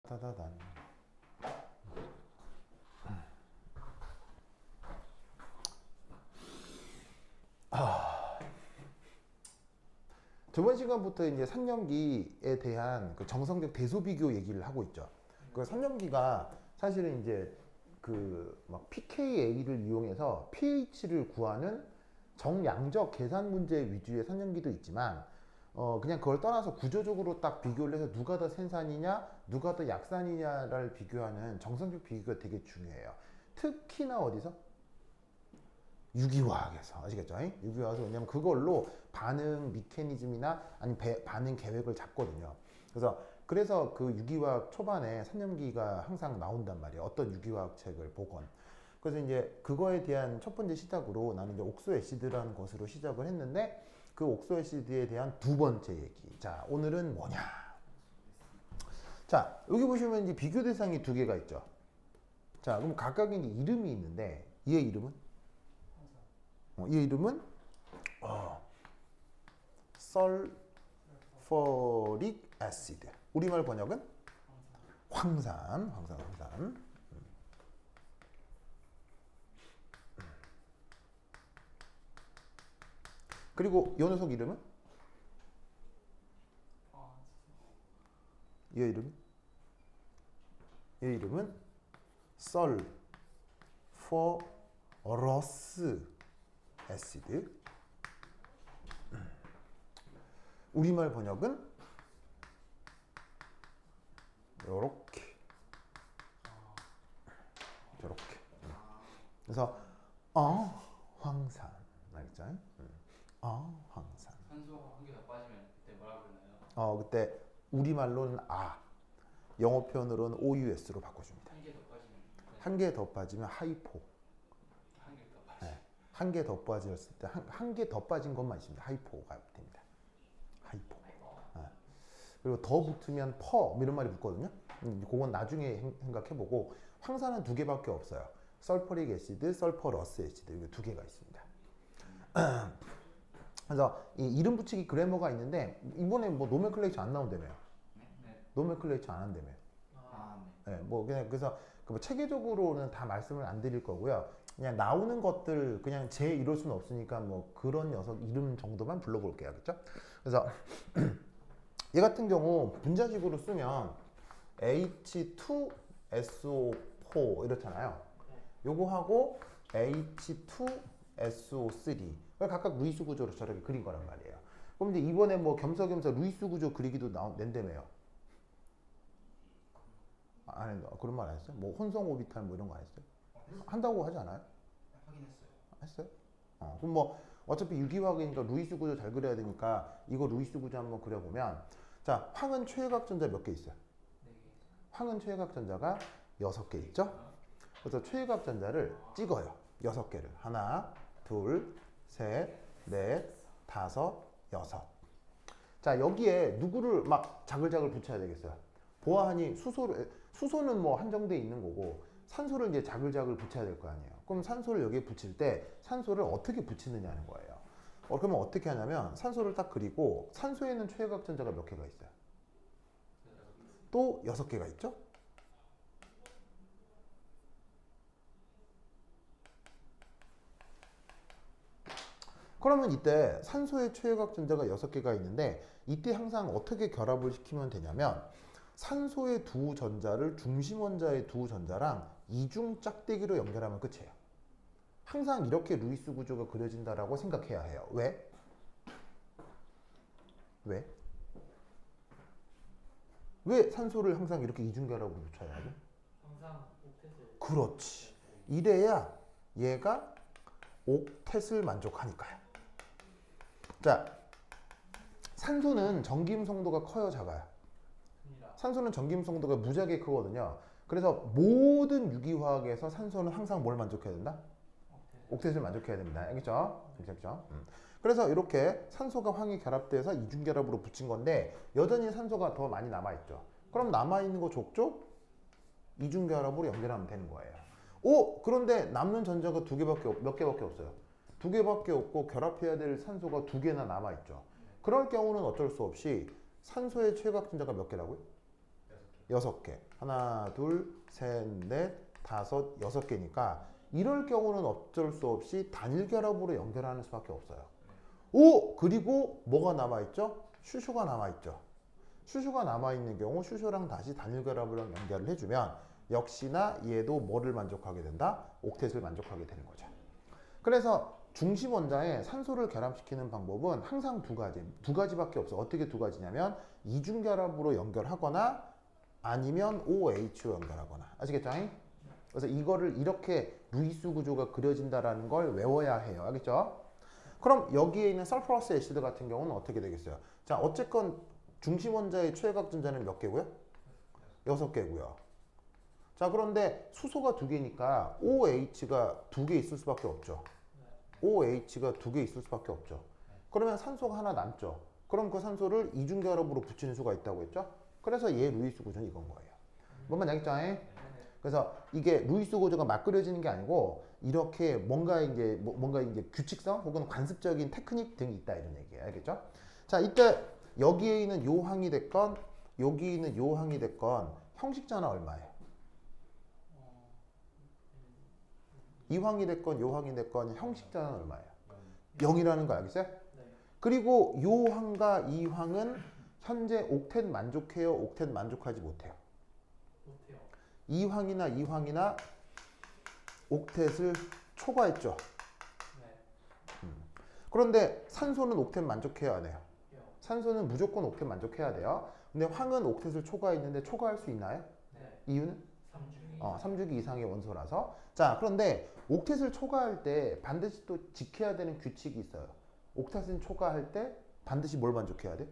따다단. 저번 시간부터 이제 산염기에 대한 그 정성적 대소 비교 얘기를 하고 있죠. 그 산염기가 사실은 이제 그 막 pKa를 이용해서 pH를 구하는 정량적 계산 문제 위주의 산염기도 있지만 그냥 그걸 떠나서 구조적으로 딱 비교를 해서 누가 더 생산이냐 누가 더 약산이냐를 비교하는 정성적 비교가 되게 중요해요. 특히나 어디서? 유기화학에서. 아시겠죠? 유기화학에서. 왜냐면 그걸로 반응 메커니즘이나 아니면 반응 계획을 잡거든요. 그래서 그 유기화학 초반에 산염기가 항상 나온단 말이에요. 어떤 유기화학 책을 보건. 그래서 이제 그거에 대한 첫 번째 시작으로 나는 이제 옥소애시드라는 것으로 시작을 했는데, 그 옥소애시드에 대한 두 번째 얘기. 자, 오늘은 뭐냐? 자, 여기 보시면 이제 비교 대상이 두 개가 있죠. 자, 그럼 각각의 이제 이름이 있는데, 얘 이름은? 이 이름은 설퍼릭 애시드. 우리말 번역은 황산. 그리고 이 녀석 이름은? 얘 이름은 설퍼러스 애시드. 우리말 번역은 요렇게 저렇게. 그래서 황산 알겠죠? 황산. 산소가 한 개 더 빠지면 그때 뭐라 그러나요? 그때 우리말로는 영어 표현으로는 OUS로 바꿔줍니다. 한 개 더 빠지면 한 개 더 빠지면 하이포. 한 개 더 빠지. 네. 한 개 더 빠졌을 때 한 개 더 빠진 것만 있습니다. 하이포가 됩니다. 하이포. 그리고 더 붙으면 퍼 이런 말이 붙거든요. 그건 나중에 생각해보고, 황산은 두 개밖에 없어요. 설퍼릭 애시드, 설퍼러스 애시드, 이게 두 개가 있습니다. 그래서 이 이름 붙이기 그래머가 있는데 이번에 뭐 노멘클레이처 안 나온다며요. 네. 노멘클레이처 안 한다며요. 네. 네, 뭐 그냥 그래서 뭐 체계적으로는 다 말씀을 안 드릴 거고요. 그냥 나오는 것들 그냥 제 이럴 수는 없으니까 뭐 그런 녀석 이름 정도만 불러볼게요, 그렇죠? 그래서 얘 같은 경우 분자식으로 쓰면 H2SO4 이렇잖아요. 요거 하고 H2SO3 각각 루이스 구조로 저렇게 그린 거란 말이에요. 그럼 이제 이번에 뭐 겸사겸사 루이스 구조 그리기도 낸다며요. 안 했나? 그런 말 안 했어요? 뭐 혼성 오비탈 뭐 이런 거 안 했어요? 한다고 하지 않아요? 확인했어요. 했어요? 그럼 뭐 어차피 유기화학이니까 루이스 구조 잘 그려야 되니까 이거 루이스 구조 한번 그려보면, 자, 황은 최외각 전자 몇 개 있어요? 네 개. 황은 최외각 전자가 6개 있죠? 그래서 최외각 전자를 찍어요. 6개를. 하나, 둘, 셋, 넷, 다섯, 여섯. 자, 여기에 누구를 막 자글자글 붙여야 되겠어요? 보아하니 수소는 뭐 한정돼 있는 거고, 산소를 이제 자글자글 붙여야 될 거 아니에요. 그럼 산소를 여기에 붙일 때 산소를 어떻게 붙이느냐는 거예요. 그러면 어떻게 하냐면 산소를 딱 그리고, 산소에는 최외각 전자가 몇 개가 있어요? 또 6개가 있죠? 그러면 이때 산소의 최외각 전자가 6개가 있는데, 이때 항상 어떻게 결합을 시키면 되냐면, 산소의 두 전자를 중심 원자의 두 전자랑 이중 짝대기로 연결하면 끝이에요. 항상 이렇게 루이스 구조가 그려진다라고 생각해야 해요. 왜? 왜 산소를 항상 이렇게 이중 결합으로 붙여야 하죠? 항상 옥텟을. 그렇지. 이래야 얘가 옥텟을 만족하니까요. 자, 산소는 전기임 성도가 커요, 작아요? 산소는 전기임 성도가 무지하게 크거든요. 그래서 모든 유기화학에서 산소는 항상 뭘 만족해야 된다? 옥텟을 만족해야 됩니다. 알겠죠? 그래서 이렇게 산소가 황이 결합돼서 이중결합으로 붙인 건데, 여전히 산소가 더 많이 남아있죠. 그럼 남아있는 거 족족 이중결합으로 연결하면 되는 거예요. 그런데 남는 전자가 몇 개밖에 없어요. 2개밖에 없고 결합해야 될 산소가 2개나 남아있죠. 그럴 경우는 어쩔 수 없이 산소의 최외각 전자가 몇 개라고요? 6개. 하나, 둘, 셋, 넷, 다섯, 6개니까 이럴 경우는 어쩔 수 없이 단일 결합으로 연결하는 수밖에 없어요. 오! 그리고 뭐가 남아있죠? 슈슈가 남아있죠. 슈슈가 남아있는 경우 슈슈랑 다시 단일 결합으로 연결을 해주면 역시나 얘도 뭐를 만족하게 된다? 옥텟을 만족하게 되는 거죠. 그래서 중심 원자에 산소를 결합시키는 방법은 항상 두 가지밖에 없어. 어떻게 두 가지냐면 이중 결합으로 연결하거나 아니면 OH로 연결하거나. 아시겠죠? 그래서 이거를 이렇게 루이스 구조가 그려진다라는 걸 외워야 해요. 알겠죠? 그럼 여기에 있는 설퍼러스 애시드 같은 경우는 어떻게 되겠어요? 자, 어쨌건 중심 원자의 최외각 전자는 몇 개고요? 6개고요. 자, 그런데 수소가 2개니까 OH가 2개 있을 수밖에 없죠. OH가 2개 있을 수밖에 없죠. 그러면 산소가 하나 남죠. 그럼 그 산소를 이중결합으로 붙이는 수가 있다고 했죠. 그래서 얘 루이스 구조는 이건 거예요. 뭔 말인지 알겠죠? 그래서 이게 루이스 구조가 막 그려지는 게 아니고 이렇게 뭔가 이제 규칙성 혹은 관습적인 테크닉 등이 있다 이런 얘기예요. 알겠죠? 자, 이때 여기에 있는 요 항이 됐건 여기 있는 요 항이 됐건 형식 전화 얼마예요? 이 항이 됐건 요 항이 됐건 형식 전화 얼마예요? 0이라는 거 알겠어요? 네. 그리고 요 항과 이 항은 현재 옥텟 만족해요? 옥텟 만족하지 못해요? 못해요. 이 항이나 이 항이나 옥텟을 초과했죠. 네. 그런데 산소는 옥텟 만족해야 안 해요? 요. 산소는 무조건 옥텟 만족해야 돼요. 근데 황은 옥텟을 초과했는데 초과할 수 있나요? 네. 이유는? 3주기. 3주기 이상의 원소라서. 자, 그런데 옥텟을 초과할 때 반드시 또 지켜야 되는 규칙이 있어요. 옥텟은 초과할 때 반드시 뭘 만족해야 돼?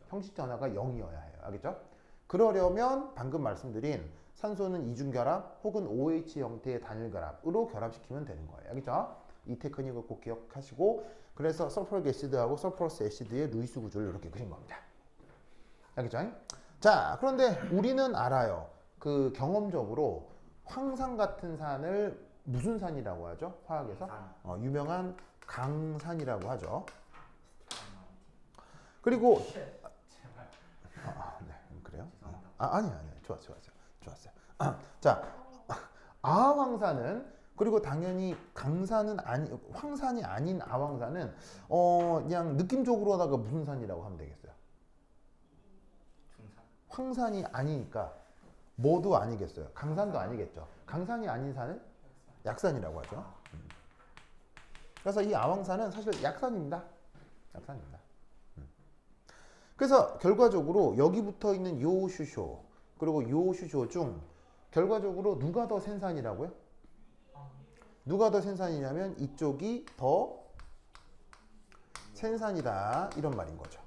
형식 전화가 0이어야 해요. 알겠죠? 그러려면 방금 말씀드린 산소는 이중결합 혹은 OH 형태의 단일결합으로 결합시키면 되는 거예요. 알겠죠? 이 테크닉을 꼭 기억하시고 그래서 설퍼릭 애시드하고 설퍼러스 애시드의 루이스 구조를 이렇게 그린 겁니다. 알겠죠? 자, 그런데 우리는 알아요. 그 경험적으로 황산 같은 산을 무슨 산이라고 하죠? 화학에서? 유명한 강산이라고 하죠. 그리고 제발. 네, 그래요? 죄송합니다. 아니, 좋았어요. 자, 아황산은 그리고 당연히 강산은 아니, 황산이 아닌 아황산은 그냥 느낌적으로다가 무슨 산이라고 하면 되겠어요? 중산. 황산이 아니니까 뭐도 아니겠어요? 강산도 아니겠죠. 강산이 아닌 산은 약산이라고 하죠. 그래서 이 아황산은 사실 약산입니다. 약산입니다. 그래서 결과적으로 여기 붙어 있는 요 슈쇼 그리고 요 슈쇼 중 결과적으로 누가 더 센산이라고요? 누가 더 센산이냐면 이쪽이 더 센산이다 이런 말인 거죠.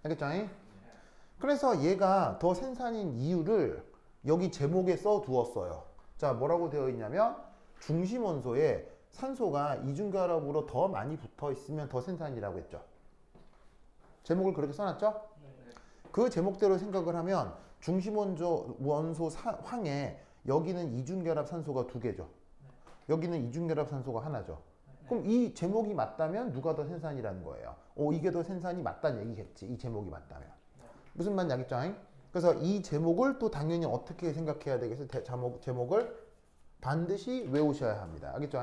알겠죠? 그래서 얘가 더 센산인 이유를 여기 제목에 써 두었어요. 자, 뭐라고 되어 있냐면 중심 원소에 산소가 이중결합으로 더 많이 붙어 있으면 더 센산이라고 했죠. 제목을 그렇게 써놨죠? 네. 그 제목대로 생각을 하면 중심 원소 황에 여기는 이중결합 산소가 2개죠. 여기는 이중결합 산소가 하나죠. 그럼 이 제목이 맞다면 누가 더 센산이라는 거예요. 이게 더 센산이 맞다는 얘기겠지. 이 제목이 맞다면. 무슨 말인지 알겠죠? 그래서 이 제목을 또 당연히 어떻게 생각해야 되겠어요? 제목을 반드시 외우셔야 합니다. 알겠죠?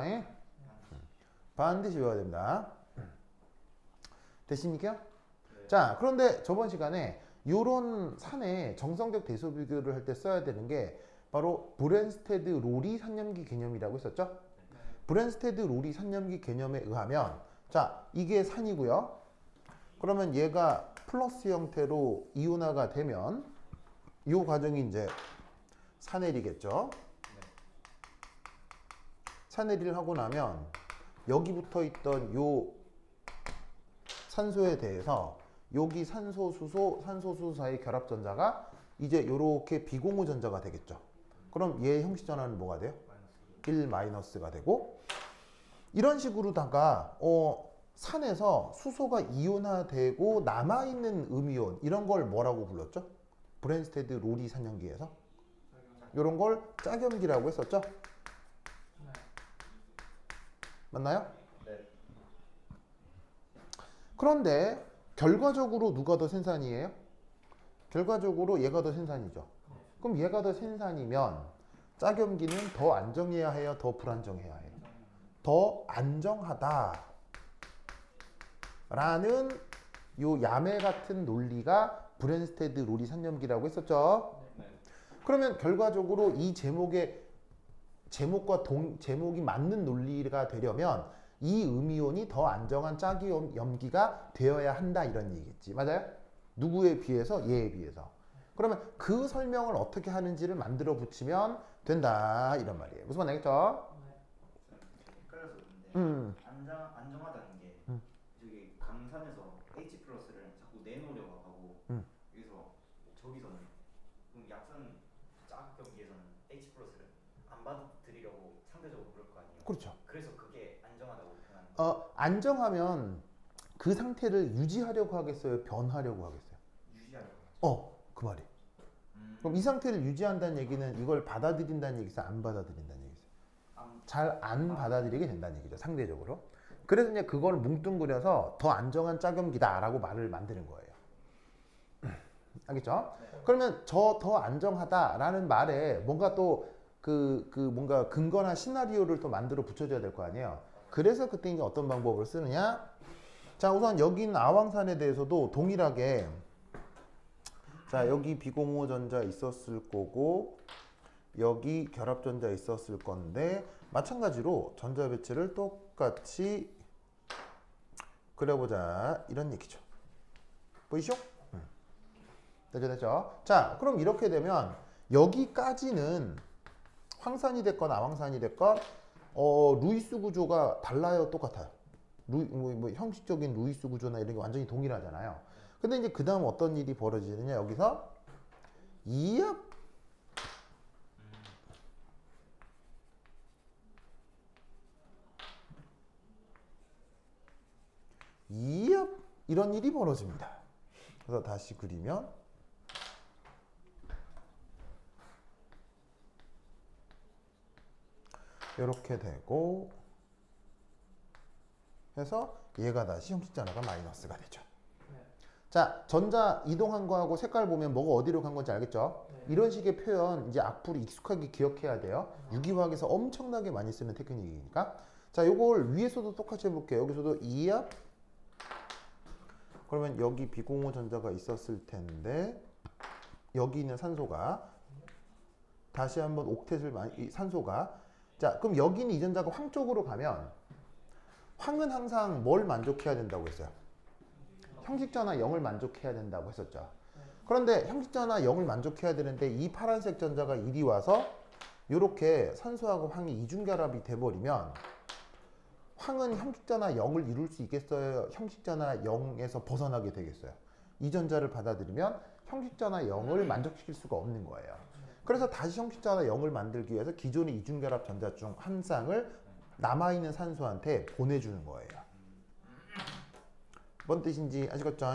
반드시 외워야 됩니다. 됐습니까? 자, 그런데 저번 시간에 요런 산의 정성적 대소 비교를 할 때 써야 되는 게 바로 브랜스테드 로리 산염기 개념이라고 했었죠? 브랜스테드 로리 산염기 개념에 의하면 자, 이게 산이고요. 그러면 얘가 플러스 형태로 이온화가 되면 이 과정이 이제 산해리겠죠? 산해리를 하고 나면 여기 붙어 있던 요 산소에 대해서 여기 산소 수소 사이 결합 전자가 이제 요렇게 비공유 전자가 되겠죠. 그럼 얘 형식 전환은 뭐가 돼요? 1-가 되고 이런 식으로다가 산에서 수소가 이온화되고 남아있는 음이온 이런 걸 뭐라고 불렀죠? 브랜스테드 로리 산염기에서 이런 걸 짝염기라고 했었죠? 맞나요? 네. 그런데 결과적으로 누가 더 센산이에요? 결과적으로 얘가 더 생산이죠. 그럼 얘가 더 생산이면 짝염기는 더 안정해야 해요, 더 불안정해야 해요? 더 안정하다 라는 요 야매 같은 논리가 브랜스테드 로리 산염기라고 했었죠. 그러면 결과적으로 이 제목과 제목이 맞는 논리가 되려면 이 음이온이 더 안정한 짝이염기가 되어야 한다 이런 얘기겠지. 맞아요? 누구에 비해서? 얘에 비해서. 그러면 그 설명을 어떻게 하는지를 만들어 붙이면 된다 이런 말이에요. 무슨 말 알겠죠? 헷갈려서 그런데 음. 안정하다는 게 저기 강산에서 H 플러스를 자꾸 내놓으려고 하고 여기서 저기서는 그럼 약산 짝 경기에서는 H 플러스를 안 받아들이려고 상대적으로 그럴 거 아니에요. 그렇죠. 그래서 그게 안정하다고 표현하는 거. 안정하면 그 상태를 유지하려고 하겠어요? 변하려고 하겠어요? 유지하려고. 그 말이. 그럼 이 상태를 유지한다는 얘기는 이걸 받아들인다는 얘기겠어요? 안 받아들인다는 얘기겠어요? 잘 안 받아들이게 된다는 얘기죠. 상대적으로. 그래서 이제 그걸 뭉뚱그려서 더 안정한 짝염기다라고 말을 만드는 거예요. 알겠죠? 그러면 저 더 안정하다라는 말에 뭔가 또 뭔가 근거나 시나리오를 또 만들어 붙여줘야 될 거 아니에요. 그래서 그때 이제 어떤 방법을 쓰느냐? 자, 우선 여기 있는 아왕산에 대해서도 동일하게 자, 여기 비공호 전자 있었을 거고 여기 결합전자 있었을 건데 마찬가지로 전자 배치를 똑같이 그려보자 이런 얘기죠. 보이시죠? 됐죠? 자, 그럼 이렇게 되면 여기까지는 황산이 됐건 아황산이 됐건 루이스 구조가 달라요, 똑같아요? 형식적인 루이스 구조나 이런 게 완전히 동일하잖아요. 근데 이제 그 다음 어떤 일이 벌어지느냐, 여기서 이압 이런 일이 벌어집니다. 그래서 다시 그리면 이렇게 되고 해서 얘가 다시 형식전화가 마이너스가 되죠. 자, 전자 이동한 거하고 색깔 보면 뭐가 어디로 간 건지 알겠죠? 이런 식의 표현 이제 앞으로 익숙하게 기억해야 돼요. 유기화학에서 엄청나게 많이 쓰는 테크닉이니까. 자, 요걸 위에서도 똑같이 해볼게요. 여기서도 이압 그러면 여기 비공호 전자가 있었을 텐데 여기 있는 산소가 다시 한번 옥텟을 산소가 자, 그럼 여기 있는 이 전자가 황 쪽으로 가면 황은 항상 뭘 만족해야 된다고 했어요? 형식전화 0을 만족해야 된다고 했었죠. 그런데 형식전화 0을 만족해야 되는데 이 파란색 전자가 이리 와서 이렇게 산소하고 황이 이중결합이 돼버리면 황은 형식전화 0을 이룰 수 있겠어요? 형식전화 0에서 벗어나게 되겠어요? 이 전자를 받아들이면 형식전화 0을 만족시킬 수가 없는 거예요. 그래서 다시 형식전화 0을 만들기 위해서 기존의 이중결합 전자 중 한 쌍을 남아있는 산소한테 보내주는 거예요. 뭔 뜻인지 아시겠죠?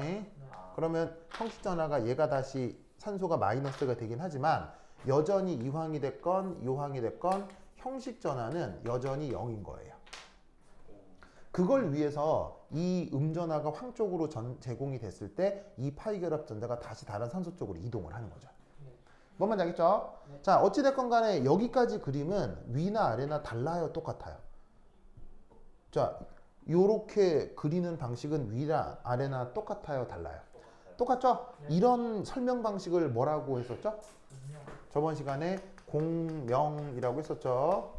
그러면 형식전화가 얘가 다시 산소가 마이너스가 되긴 하지만 여전히 이황이 됐건 요황이 됐건 형식전화는 여전히 0인 거예요. 그걸 위해서 이 음전화가 황 쪽으로 제공이 됐을 때 이 파이결합 전자가 다시 다른 산소 쪽으로 이동을 하는 거죠. 뭔 말인지 알겠죠? 자, 어찌됐건 간에 여기까지 그림은 위나 아래나 달라요, 똑같아요? 자, 요렇게 그리는 방식은 위나 아래나 똑같아요, 달라요? 똑같죠? 이런 설명 방식을 뭐라고 했었죠? 저번 시간에 공명이라고 했었죠?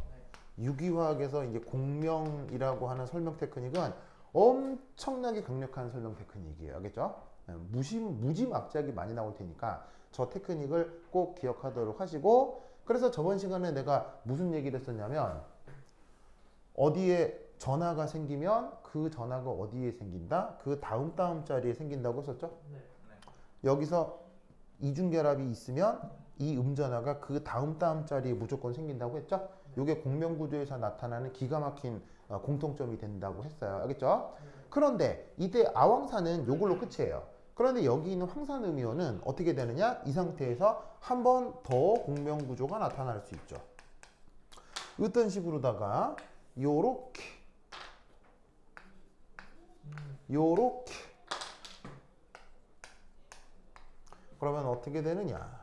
유기화학에서 이제 공명이라고 하는 설명 테크닉은 엄청나게 강력한 설명 테크닉이에요. 알겠죠? 무지막지하게 많이 나올 테니까 저 테크닉을 꼭 기억하도록 하시고, 그래서 저번 시간에 내가 무슨 얘기를 했었냐면 어디에 전하가 생기면 그 전하가 어디에 생긴다? 그 다음 자리에 생긴다고 했었죠? 여기서 이중결합이 있으면 이 음전하가 그 다음 자리에 무조건 생긴다고 했죠? 이게 공명구조에서 나타나는 기가 막힌 공통점이 된다고 했어요. 알겠죠? 그런데 이때 아황산은 요걸로 끝이에요. 그런데 여기 있는 황산음이온은 어떻게 되느냐? 이 상태에서 한 번 더 공명구조가 나타날 수 있죠. 어떤 식으로다가 요렇게 그러면 어떻게 되느냐?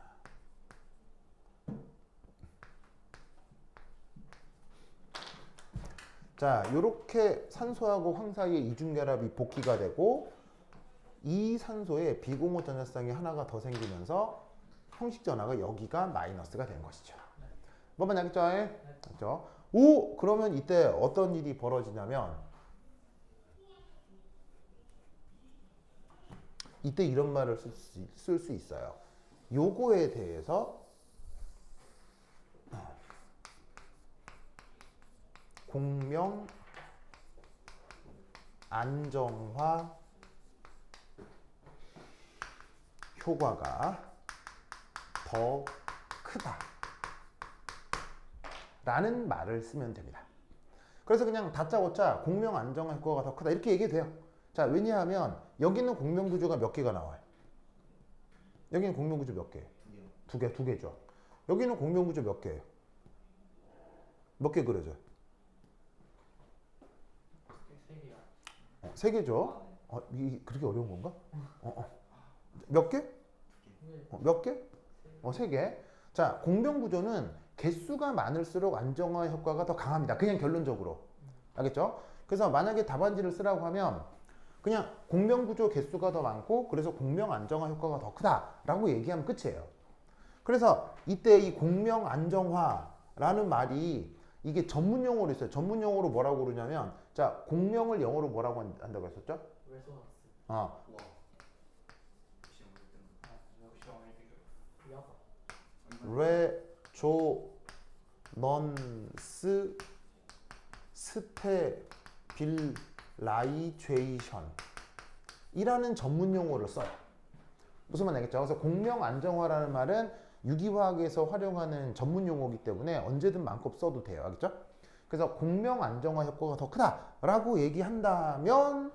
자, 요렇게 산소하고 황 사이의 이중결합이 복귀가 되고 이 산소에 비공호 전자쌍이 하나가 더 생기면서 형식 전하가 여기가 마이너스가 된 것이죠. 뭐만 알겠죠? 그렇죠? 오, 그러면 이때 어떤 일이 벌어지냐면 이때 이런 말을 쓸 수 있어요. 요거에 대해서 공명 안정화 효과가 더 크다 라는 말을 쓰면 됩니다. 그래서 그냥 다짜고짜 공명 안정화 효과가 더 크다 이렇게 얘기해도 돼요. 자, 왜냐하면 여기는 공명 구조가 몇 개가 나와요? 여기는 공명 구조 몇 개? 두 개죠. 여기는 공명 구조 몇 개예요? 몇 개 그려져요? 3개야. 3개죠. 이게 그렇게 어려운 건가? 몇 개? 몇 개? 3개. 자, 공명 구조는 개수가 많을수록 안정화 효과가 더 강합니다. 그냥 결론적으로. 알겠죠? 그래서 만약에 답안지를 쓰라고 하면 그냥 공명 구조 개수가 더 많고 그래서 공명 안정화 효과가 더 크다라고 얘기하면 끝이에요. 그래서 이때 이 공명 안정화라는 말이 이게 전문 용어로 있어요. 전문 용어로 뭐라고 그러냐면 자, 공명을 영어로 뭐라고 한다고 했었죠? 레소넌스. 와. 역시 어머니 레조넌스 스테빌라이제이션 이라는 전문 용어를 써요. 무슨 말 알겠죠? 그래서 공명 안정화라는 말은 유기화학에서 활용하는 전문 용어이기 때문에 언제든 마음껏 써도 돼요. 알겠죠? 그래서 공명 안정화 효과가 더 크다라고 얘기한다면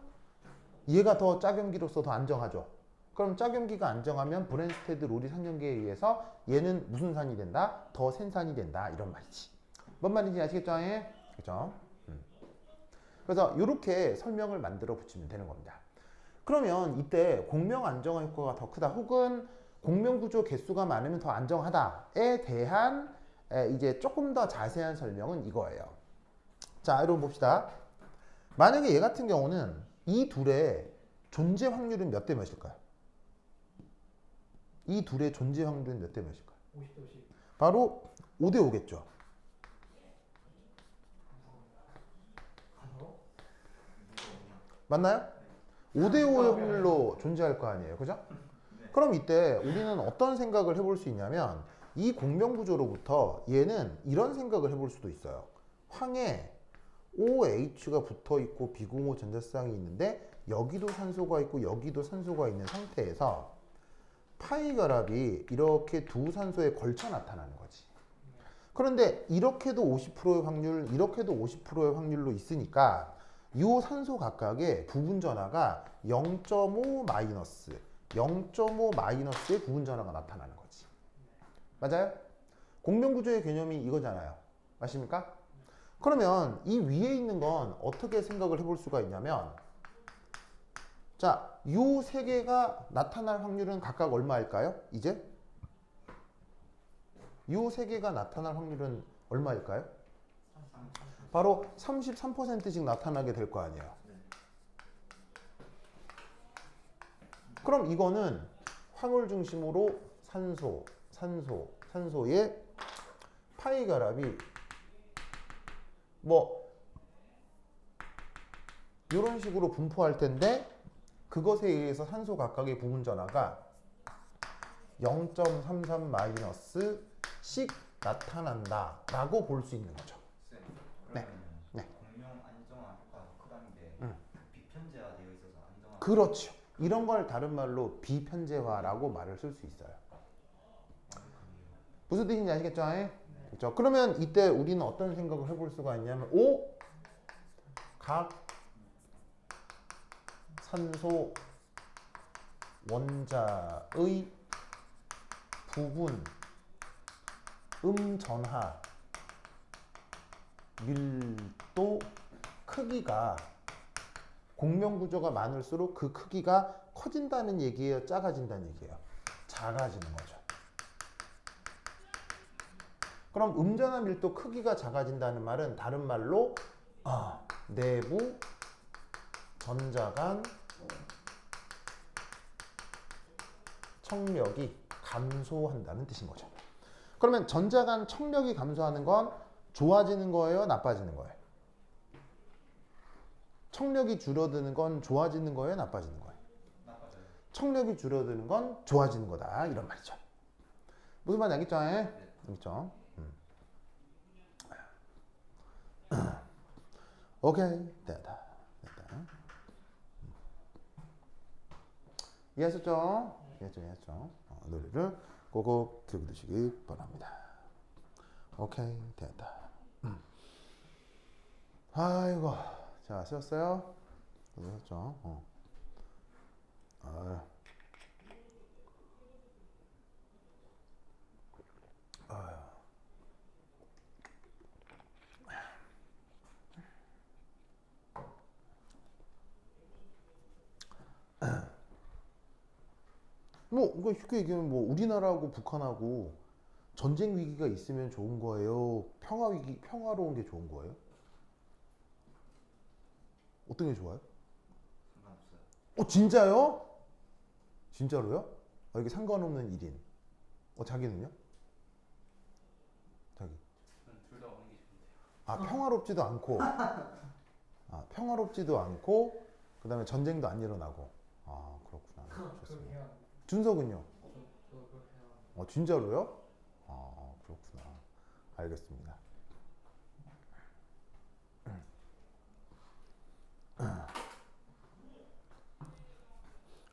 얘가 더 짝염기로서 더 안정하죠. 그럼 짝염기가 안정하면 브랜스테드 로리 산염기에 의해서 얘는 무슨 산이 된다? 더 센 산이 된다. 이런 말이지. 뭔 말인지 아시겠죠? 그렇죠? 그래서 이렇게 설명을 만들어 붙이면 되는 겁니다. 그러면 이때 공명 안정화 효과가 더 크다 혹은 공명 구조 개수가 많으면 더 안정하다에 대한 이제 조금 더 자세한 설명은 이거예요. 자, 여러분 봅시다. 만약에 얘 같은 경우는 이 둘의 존재 확률은 몇 대 몇일까요? 이 둘의 존재 확률은 몇 대 몇일까요? 50대 50. 바로 5대 5겠죠. 맞나요? 5대 5의 확률로 존재할 거 아니에요. 그죠? 그럼 이때 우리는 어떤 생각을 해볼 수 있냐면 이 공명 구조로부터 얘는 이런 생각을 해볼 수도 있어요. 황에 OH가 붙어 있고 비공호 전자쌍이 있는데 여기도 산소가 있고 여기도 산소가 있는 상태에서 파이 결합이 이렇게 두 산소에 걸쳐 나타나는 거지. 그런데 이렇게도 50%의 확률, 이렇게도 50%의 확률로 있으니까 이 산소 각각의 부분 전하가 0.5 마이너스, 0.5 마이너스의 부분 전하가 나타나는 거지. 맞아요? 공명 구조의 개념이 이거잖아요. 맞습니까? 그러면 이 위에 있는 건 어떻게 생각을 해볼 수가 있냐면 자, 요 세 개가 나타날 확률은 각각 얼마일까요? 이제 요 세 개가 나타날 확률은 얼마일까요? 바로 33%씩 나타나게 될 거 아니에요. 그럼 이거는 황을 중심으로 산소의 파이 결합이 뭐 이런 식으로 분포할 텐데 그것에 의해서 산소 각각의 부분 전하가 0.33 마이너스씩 나타난다라고 볼 수 있는 거죠. 네. 네. 공명 안정화 효과가 크다는 게 비편제화되어 있어서 안정화. 그렇죠. 이런 걸 다른 말로 비편제화라고 말을 쓸 수 있어요. 무슨 뜻인지 아시겠죠? 그렇죠? 그러면 이때 우리는 어떤 생각을 해볼 수가 있냐면 각 산소 원자의 부분 전하 밀도 크기가 공명 구조가 많을수록 그 크기가 커진다는 얘기예요? 작아진다는 얘기예요? 작아지는 거죠. 그럼 음전화 밀도 크기가 작아진다는 말은 다른 말로 내부 전자간 청력이 감소한다는 뜻인 거죠. 그러면 전자간 청력이 감소하는 건 좋아지는 거예요, 나빠지는 거예요? 청력이 줄어드는 건 좋아지는 거예요, 나빠지는 거예요? 나빠져요. 청력이 줄어드는 건 좋아지는 거다, 이런 말이죠. 무슨 말인지 알겠죠? 알겠죠? 오케이, 됐다. 이해하셨죠? 이해했죠? 노래를 꼭꼭 들고 드시기 바랍니다. 오케이, 됐다. 아이고, 자, 쓰셨어요? 쓰셨죠? 뭐, 그러니까 쉽게 얘기하면 뭐 우리나라하고 북한하고 전쟁 위기가 있으면 좋은 거예요? 평화로운 게 좋은 거예요? 어떤 게 좋아요? 상관없어요. 진짜요? 진짜로요? 이게 상관없는 일인. 자기는요? 자기. 둘 다 오는 게 좋은데요. 평화롭지도 않고, 평화롭지도 않고, 그 다음에 전쟁도 안 일어나고. 그렇구나. 좋습니다. 그러면 준석은요? 저도 그렇게 해요. 진짜로요? 그렇구나. 알겠습니다.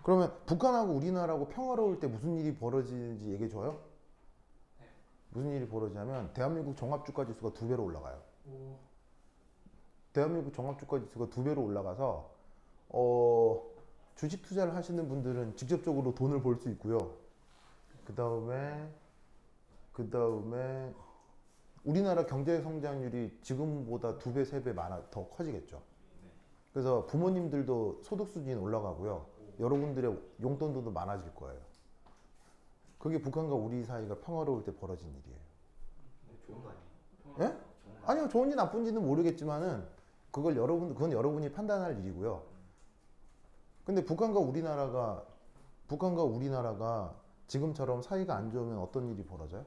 그러면 북한하고 우리나라하고 평화로울 때 무슨 일이 벌어지는지 얘기해 줘요? 네. 무슨 일이 벌어지냐면 대한민국 종합주가 지수가 2배로 올라가요. 오. 대한민국 종합주가 지수가 2배로 올라가서 주식 투자를 하시는 분들은 직접적으로 돈을 벌 수 있고요. 그 다음에 우리나라 경제 성장률이 지금보다 2배, 3배 더 커지겠죠. 그래서 부모님들도 소득 수준이 올라가고요. 여러분들의 용돈도 많아질 거예요. 그게 북한과 우리 사이가 평화로울 때 벌어진 일이에요. 좋은 거 아니에요? 예? 좋은 거 아니요, 좋은지 나쁜지는 모르겠지만은 그건 여러분이 판단할 일이고요. 근데 북한과 우리나라가 지금처럼 사이가 안 좋으면 어떤 일이 벌어져요?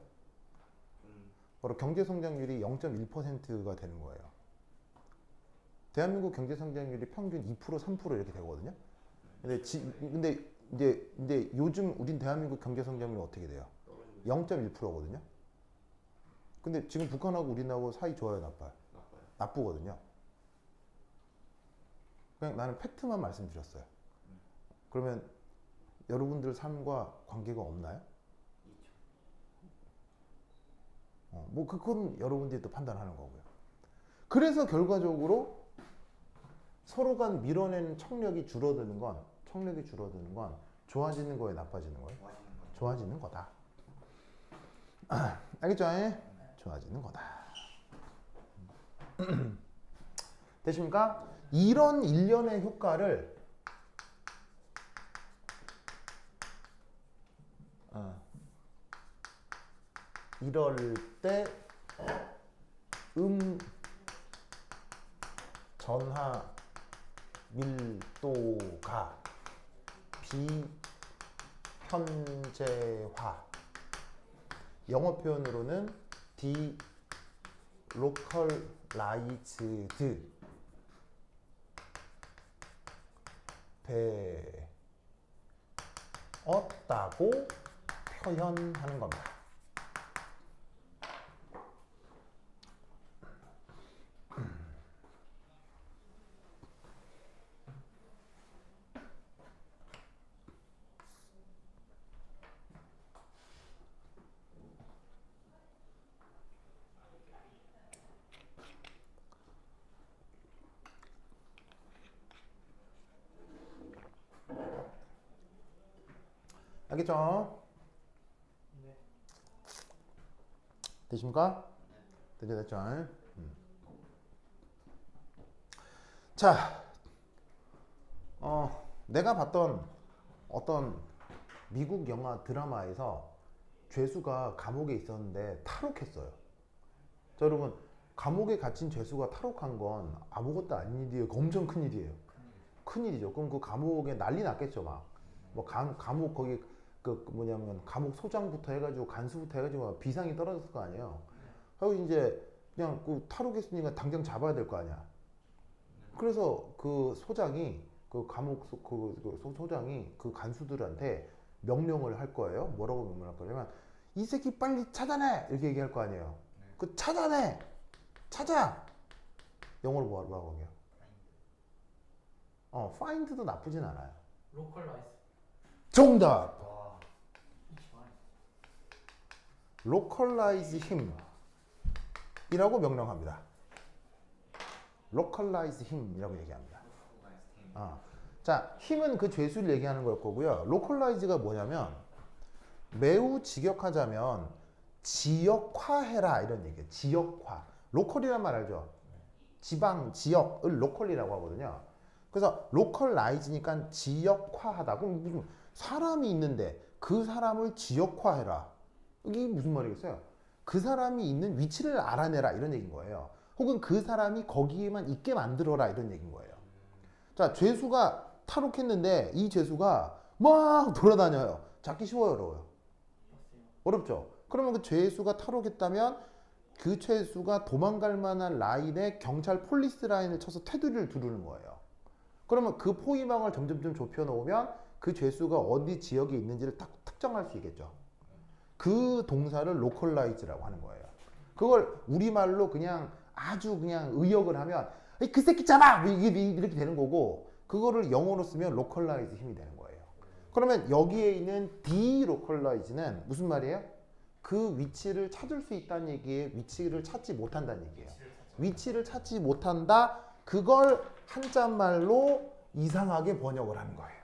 바로 경제 성장률이 0.1%가 되는 거예요. 대한민국 경제 성장률이 평균 2%, 3% 이렇게 되거든요. 근데 이제 요즘 우린 대한민국 경제 성장률이 어떻게 돼요? 0.1%거든요. 근데 지금 북한하고 우리나라하고 사이 좋아요, 나빠요? 나쁘거든요. 그냥 나는 팩트만 말씀드렸어요. 그러면 여러분들 삶과 관계가 없나요? 뭐 그건 여러분들이 또 판단하는 거고요. 그래서 결과적으로 서로 간 밀어내는 청력이 줄어드는 건 좋아지는 거예요, 나빠지는 거예요? 좋아지는 거다. 알겠죠? 좋아지는 거다. 되십니까? 이런 일련의 효과를 이럴 때 전하 밀도가 비현재화, 영어 표현으로는 delocalized 되었다고 표현하는 겁니다. 알겠죠? 네. 되십니까? 됐죠? 자, 내가 봤던 어떤 미국 영화 드라마에서 죄수가 감옥에 있었는데 탈옥했어요. 자, 여러분 감옥에 갇힌 죄수가 탈옥한 건 아무것도 아닌 일이에요. 엄청 큰 일이에요. 큰 일이죠. 그럼 그 감옥에 난리 났겠죠. 막 뭐 감옥 거기 그 뭐냐면 감옥 소장부터 해가지고 간수부터 해가지고 비상이 떨어졌을 거 아니에요. 하고 이제 그냥 그 탈옥했으니까 당장 잡아야 될 거 아니야. 그래서 그 소장이 그 감옥 소장이 그 간수들한테 명령을 할 거예요. 뭐라고 명령할 거냐면 이 새끼 빨리 찾아내 이렇게 얘기할 거 아니에요. 그 찾아내 찾아 영어로 뭐라고 해요? find도 나쁘진 않아요. 로컬라이즈. 정답. 와. localize him이라고 명령합니다. localize him이라고 얘기합니다. 자, 힘은 그 죄수를 얘기하는 걸 거고요. localize가 뭐냐면 매우 직역하자면 지역화해라 이런 얘기예요. 지역화. 로컬이란 말 알죠? 지방, 지역을 로컬이라고 하거든요. 그래서 localize니까 지역화하다. 그럼 무슨 사람이 있는데 그 사람을 지역화해라. 이게 무슨 말이겠어요? 그 사람이 있는 위치를 알아내라 이런 얘기인 거예요. 혹은 그 사람이 거기에만 있게 만들어라 이런 얘기인 거예요. 자, 죄수가 탈옥했는데 이 죄수가 막 돌아다녀요. 잡기 쉬워요, 어려워요? 어렵죠? 그러면 그 죄수가 탈옥했다면 그 죄수가 도망갈 만한 라인에 경찰 폴리스 라인을 쳐서 테두리를 두르는 거예요. 그러면 그 포위망을 점점 좁혀 놓으면 그 죄수가 어디 지역에 있는지를 딱 특정할 수 있겠죠. 그 동사를 localize라고 하는 거예요. 그걸 우리말로 그냥 아주 그냥 의역을 하면 그 새끼 잡아! 이렇게 되는 거고 그거를 영어로 쓰면 localize 힘이 되는 거예요. 그러면 여기에 있는 delocalize는 무슨 말이에요? 그 위치를 찾을 수 있다는 얘기에 위치를 찾지 못한다는 얘기예요. 위치를 찾지 못한다. 그걸 한자말로 이상하게 번역을 하는 거예요.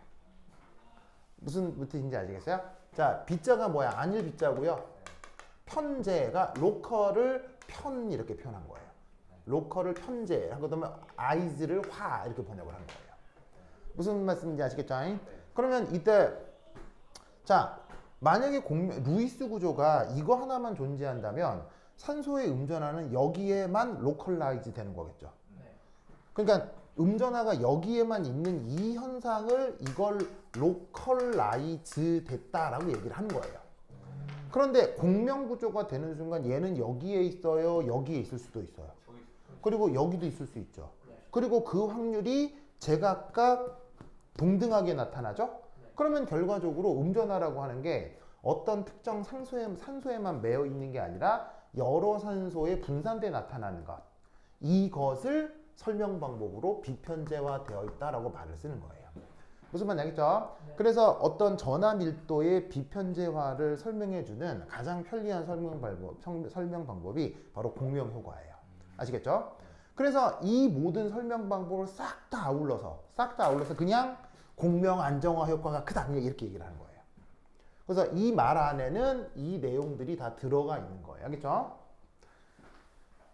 무슨 뜻인지 아시겠어요? 자, 비자가 뭐야? 안일 비자고요. 편제가 로컬을 편 이렇게 표현한 거예요. 로컬을 편제 한 거면 아이즈를 화 이렇게 번역을 한 거예요. 무슨 말씀인지 아시겠죠? 그러면 이때 자, 만약에 루이스 구조가 이거 하나만 존재한다면 산소의 음전화는 여기에만 로컬라이즈 되는 거겠죠. 그러니까 음전화가 여기에만 있는 이 현상을 이걸 로컬라이즈 됐다라고 얘기를 하는 거예요. 그런데 공명 구조가 되는 순간 얘는 여기에 있어요, 여기에 있을 수도 있어요. 그리고 여기도 있을 수 있죠. 그리고 그 확률이 제각각 동등하게 나타나죠. 그러면 결과적으로 음전화라고 하는 게 어떤 특정 산소에만 매여 있는 게 아니라 여러 산소에 분산돼 나타나는 것. 이것을 설명 방법으로 비편제화되어 있다라고 말을 쓰는 거예요. 무슨 말인지 알겠죠? 네. 그래서 어떤 전하 밀도의 비편제화를 설명해주는 가장 편리한 설명 방법이 바로 공명 효과예요. 아시겠죠? 그래서 이 모든 설명 방법을 싹 다 아울러서 그냥 공명 안정화 효과가 크다 이렇게 얘기를 하는 거예요. 그래서 이 말 안에는 이 내용들이 다 들어가 있는 거예요. 알겠죠?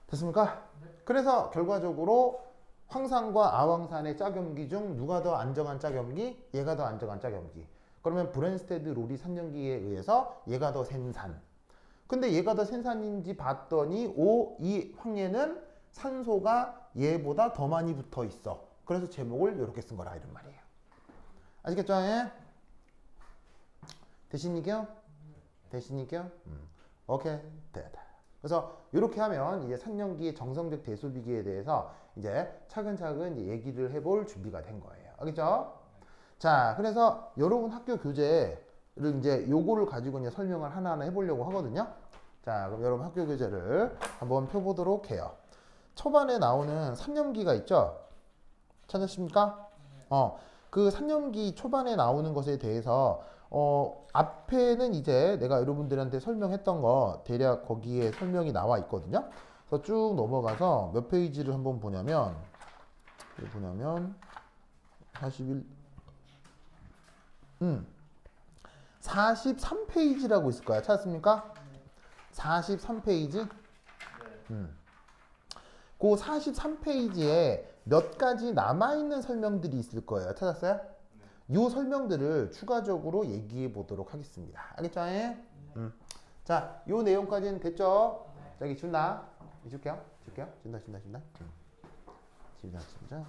됐습니까? 네. 그래서 결과적으로 황산과 아황산의 짝염기 중 누가 더 안정한 짝염기? 얘가 더 안정한 짝염기. 그러면 브랜스테드 로리 산염기에 의해서 얘가 더 센 산. 근데 얘가 더 센 산인지 봤더니 이 황해는 산소가 얘보다 더 많이 붙어 있어. 그래서 제목을 이렇게 쓴 거라 이런 말이에요. 아시겠죠? 예? 대신이겨? 오케이. 됐다. 그래서 이렇게 하면 이제 산염기의 정성적 대소비기에 대해서 이제 차근차근 얘기를 해볼 준비가 된 거예요. 알겠죠? 자, 그래서 여러분 학교 교재를 이제 요거를 가지고 이제 설명을 하나하나 해보려고 하거든요. 자, 그럼 여러분 학교 교재를 한번 펴보도록 해요. 초반에 나오는 산염기가 있죠? 찾으십니까? 그 산염기 초반에 나오는 것에 대해서 앞에는 이제 내가 여러분들한테 설명했던 거 대략 거기에 설명이 나와 있거든요. 그래서 쭉 넘어가서 몇 페이지를 한번 보냐면 43페이지라고 있을 거야. 찾았습니까? 43페이지? 그 43페이지에 몇 가지 남아있는 설명들이 있을 거예요. 찾았어요? 이 설명들을 추가적으로 얘기해 보도록 하겠습니다. 알겠죠? 자, 요 내용까지는 됐죠? 저기 준나, 줄게요. 준다. 준다.